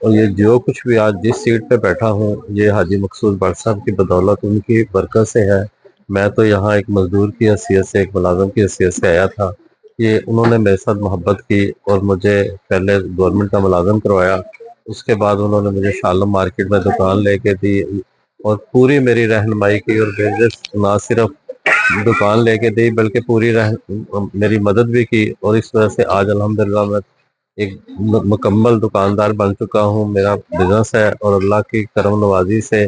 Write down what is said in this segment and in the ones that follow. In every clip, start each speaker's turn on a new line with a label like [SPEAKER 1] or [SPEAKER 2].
[SPEAKER 1] اور یہ جو کچھ بھی آج جس سیٹ پہ بیٹھا ہوں یہ حاجی مقصود بٹ صاحب کی بدولت، ان کی برکت سے ہے۔ میں تو یہاں ایک مزدور کی حیثیت سے، ایک ملازم کی حیثیت سے آیا تھا، یہ انہوں نے میرے ساتھ محبت کی اور مجھے پہلے گورنمنٹ کا ملازم کروایا، اس کے بعد انہوں نے مجھے شالم مارکیٹ میں دکان لے کے دی اور پوری میری رہنمائی کی، اور نہ صرف دکان لے کے دی بلکہ پوری میری مدد بھی کی، اور اس وجہ سے آج الحمدللہ میں ایک مکمل دکاندار بن چکا ہوں۔ میرا بزنس ہے اور اللہ کی کرم نوازی سے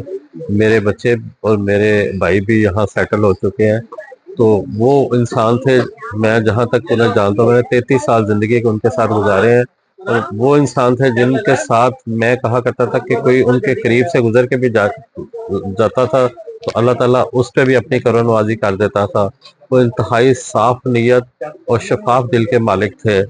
[SPEAKER 1] میرے بچے اور میرے بھائی بھی یہاں سیٹل ہو چکے ہیں۔ تو وہ انسان تھے، میں جہاں تک انہیں جانتا ہوں، میں نے 33 سال زندگی کے ان کے ساتھ گزارے ہیں، اور وہ انسان تھے جن کے ساتھ میں کہا کرتا تھا کہ کوئی ان کے قریب سے گزر کے بھی جاتا تھا تو اللہ تعالیٰ اس پہ بھی اپنی کرم نوازی کر دیتا تھا۔ وہ انتہائی صاف نیت اور شفاف دل کے مالک تھے،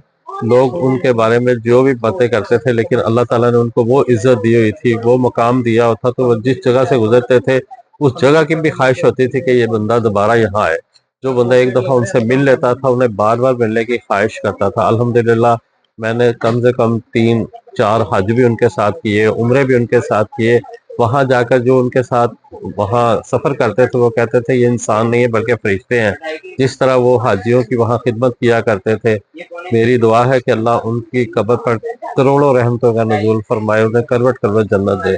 [SPEAKER 1] لوگ ان کے بارے میں جو بھی باتیں کرتے تھے لیکن اللہ تعالیٰ نے ان کو وہ عزت دی ہوئی تھی، وہ مقام دیا ہوا تھا، تو وہ جس جگہ سے گزرتے تھے اس جگہ کی بھی خواہش ہوتی تھی کہ یہ بندہ دوبارہ یہاں آئے۔ جو بندہ ایک دفعہ ان سے مل لیتا تھا انہیں بار بار ملنے کی خواہش کرتا تھا۔ الحمدللہ میں نے کم سے کم 3-4 حج بھی ان کے ساتھ کیے، عمرے بھی ان کے ساتھ کیے۔ وہاں جا کر جو ان کے ساتھ وہاں سفر کرتے تھے وہ کہتے تھے یہ انسان نہیں ہے بلکہ فرشتے ہیں، جس طرح وہ حاجیوں کی وہاں خدمت کیا کرتے تھے۔ میری دعا ہے کہ اللہ ان کی قبر پر کروڑوں رحمتوں کا نزول فرمائے، انہیں کروٹ کروٹ جنت دے۔